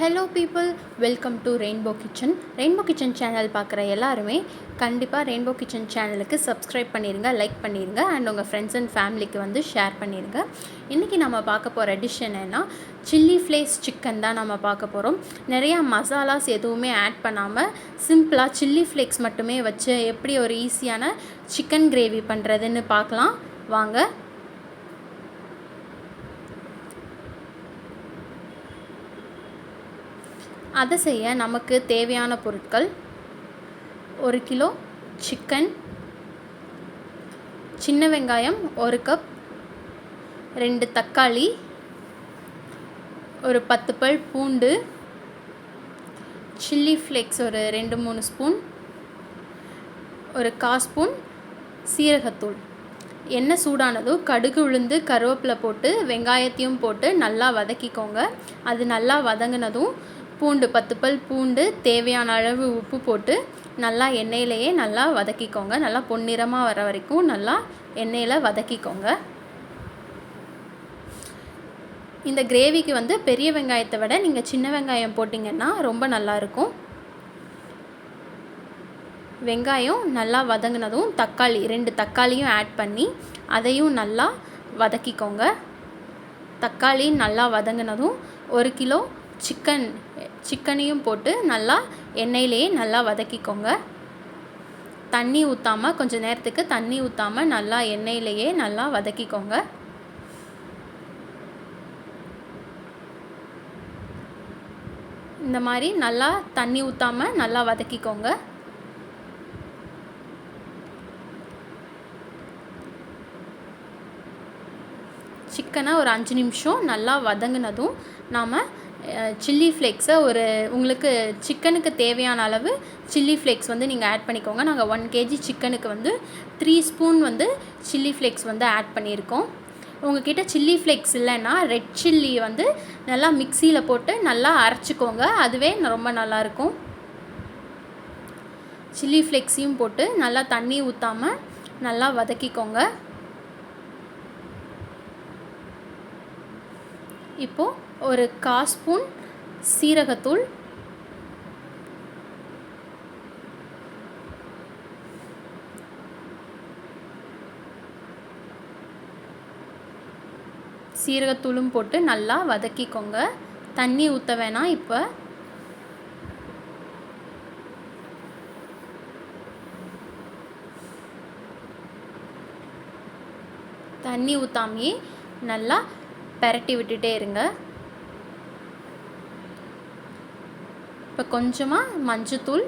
Hello people, welcome to rainbow kitchen. Rainbow kitchen channel பார்க்குற எல்லாருமே கண்டிப்பாக ரெயின்போ கிச்சன் சேனலுக்கு சப்ஸ்கிரைப் பண்ணிடுங்க, லைக் பண்ணிடுங்க அண்ட் உங்கள் ஃப்ரெண்ட்ஸ் அண்ட் ஃபேமிலிக்கு வந்து ஷேர் பண்ணிடுங்க. இன்றைக்கி நம்ம பார்க்க போகிற டிஷ் என்னென்னா சில்லி ஃப்ளேக்ஸ் சிக்கன் தான் நம்ம பார்க்க போகிறோம். நிறையா மசாலாஸ் எதுவுமே ஆட் பண்ணாமல் சிம்பிளாக சில்லி ஃப்ளேக்ஸ் மட்டுமே வச்சு எப்படி ஒரு ஈஸியான சிக்கன் கிரேவி பண்ணுறதுன்னு பார்க்கலாம் வாங்க. அதை செய்ய நமக்கு தேவையான பொருட்கள்: 1 கிலோ சிக்கன், சின்ன வெங்காயம் 1 கப், 2 தக்காளி, ஒரு 10 பல் பூண்டு, சில்லி ஃப்ளேக்ஸ் ஒரு 2-3 ஸ்பூன், ஒரு 1/4 ஸ்பூன் சீரகத்தூள். எண்ணெய் சூடானதும் கடுகு, உளுந்து, கருவேப்பிலை போட்டு வெங்காயத்தையும் போட்டு நல்லா வதக்கிக்கோங்க. அது நல்லா வதங்கினதும் பூண்டு 10 பல் பூண்டு, தேவையான அளவு உப்பு போட்டு நல்லா எண்ணெயிலேயே நல்லா வதக்கிக்கோங்க. நல்லா பொன்னிறமாக வர வரைக்கும் நல்லா எண்ணெயில் வதக்கிக்கோங்க. இந்த கிரேவிக்கு வந்து பெரிய வெங்காயத்தை விட நீங்கள் சின்ன வெங்காயம் போட்டிங்கன்னா ரொம்ப நல்லாயிருக்கும். வெங்காயம் நல்லா வதங்கினதும் தக்காளி 2 தக்காளியும் ஆட் பண்ணி அதையும் நல்லா வதக்கிக்கோங்க. தக்காளி நல்லா வதங்கினதும் 1 கிலோ சிக்கனையும் போட்டு நல்லா எண்ணெயிலேயே நல்லா வதக்கிக்கோங்க. தண்ணி ஊற்றாமல், கொஞ்சம் நேரத்துக்கு தண்ணி ஊற்றாமல் நல்லா எண்ணெயிலேயே நல்லா வதக்கிக்கோங்க. இந்த மாதிரி நல்லா தண்ணி ஊற்றாமல் நல்லா வதக்கிக்கோங்க. சிக்கனை ஒரு 5 நிமிஷம் நல்லா வதங்கினதும் நாம் சில்லி ஃப்ளேக்ஸை உங்களுக்கு சிக்கனுக்கு தேவையான அளவு சில்லி ஃப்ளேக்ஸ் வந்து நீங்கள் ஆட் பண்ணிக்கோங்க. நாங்கள் 1 kg சிக்கனுக்கு வந்து 3 ஸ்பூன் வந்து சில்லி ஃப்ளேக்ஸ் வந்து ஆட் பண்ணியிருக்கோம். உங்கள்கிட்ட சில்லி ஃப்ளேக்ஸ் இல்லைன்னா ரெட் சில்லி வந்து நல்லா மிக்சியில் போட்டு நல்லா அரைச்சிக்கோங்க. அதுவே ரொம்ப நல்லாயிருக்கும். சில்லி ஃப்ளேக்ஸையும் போட்டு நல்லா தண்ணி ஊற்றாமல் நல்லா வதக்கிக்கோங்க. இப்போது ஒரு 1/4 ஸ்பூன் சீரகத்தூள், சீரகத்தூளும் போட்டு நல்லா வதக்கிக்கோங்க. தண்ணி ஊற்ற வேணாம். இப்போ தண்ணி ஊற்றாமையே நல்லா பெரட்டி விட்டுட்டே இருங்க. இப்போ கொஞ்சமாக மஞ்சத்தூள்,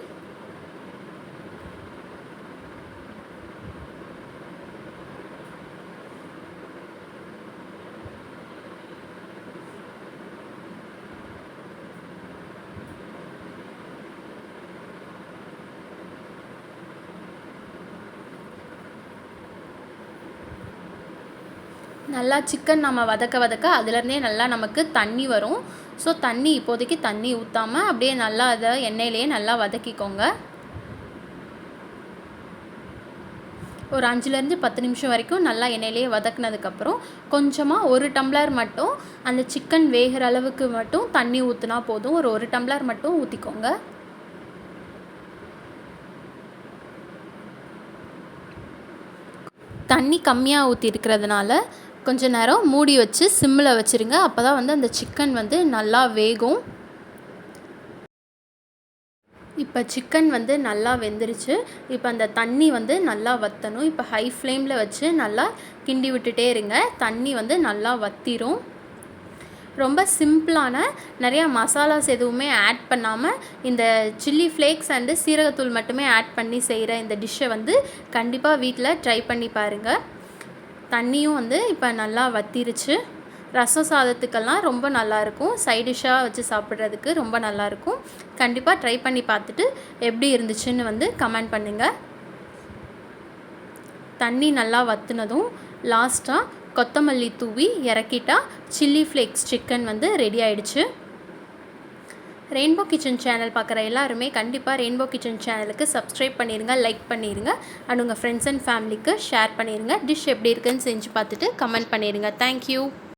நல்லா சிக்கன் நம்ம வதக்க அதுலேருந்தே நல்லா நமக்கு தண்ணி வரும். ஸோ இப்போதைக்கு தண்ணி ஊற்றாமல் அப்படியே நல்லா அதை எண்ணெயிலேயே நல்லா வதக்கிக்கோங்க. ஒரு 5லேருந்து 10 நிமிஷம் வரைக்கும் நல்லா எண்ணெயிலேயே வதக்குனதுக்கப்புறம் கொஞ்சமாக 1 டம்ளர் மட்டும் அந்த சிக்கன் வேகிற அளவுக்கு மட்டும் தண்ணி ஊற்றினா போதும். ஒரு 1 டம்ளர் மட்டும் ஊற்றிக்கோங்க. தண்ணி கம்மியாக ஊற்றிருக்கிறதுனால கொஞ்ச நேரம் மூடி வச்சு சிம்மில் வச்சுருங்க. அப்போ தான் வந்து அந்த சிக்கன் வந்து நல்லா வேகும். இப்போ சிக்கன் வந்து நல்லா வெந்துருச்சு. இப்போ அந்த தண்ணி வந்து நல்லா வற்றணும். இப்போ ஹை ஃப்ளேமில் வச்சு நல்லா கிண்டி விட்டுட்டே இருங்க. தண்ணி வந்து நல்லா வற்றிரும். ரொம்ப சிம்பிளான, நிறையா மசாலாஸ் எதுவுமே ஆட் பண்ணாமல் இந்த சில்லி ஃப்ளேக்ஸ் அண்டு சீரகத்தூள் மட்டுமே ஆட் பண்ணி செய்கிற இந்த டிஷ்ஷை வந்து கண்டிப்பாக வீட்டில் ட்ரை பண்ணி பாருங்கள். தண்ணியும் வந்து இப்போ நல்லா வற்றிருச்சு. ரசம் சாதத்துக்கெல்லாம் ரொம்ப நல்லாயிருக்கும். சைட் டிஷ்ஷாக வச்சு சாப்பிட்றதுக்கு ரொம்ப நல்லாயிருக்கும். கண்டிப்பாக ட்ரை பண்ணி பார்த்துட்டு எப்படி இருந்துச்சுன்னு வந்து கமெண்ட் பண்ணுங்கள். தண்ணி நல்லா வற்றினதும் லாஸ்ட்டாக கொத்தமல்லி தூவி இறக்கிட்டா சில்லி ஃப்ளேக்ஸ் சிக்கன் வந்து ரெடி ஆகிடுச்சு. ரெயின்போ கிச்சன் சேனல் பார்க்குற எல்லாருமே கண்டிப்பாக ரெயின்போ கிச்சன் சேனலுக்கு சப்ஸ்கிரைப் பண்ணிடுங்க, லைக் பண்ணிடுங்க அண்ட் உங்கள் ஃப்ரெண்ட்ஸ் அண்ட் ஃபேமிலிக்கு ஷேர் பண்ணிடுங்க. டிஷ் எப்படி இருக்குன்னு செஞ்சு பார்த்துட்டு கமெண்ட் பண்ணிடுங்க. தேங்க்யூ.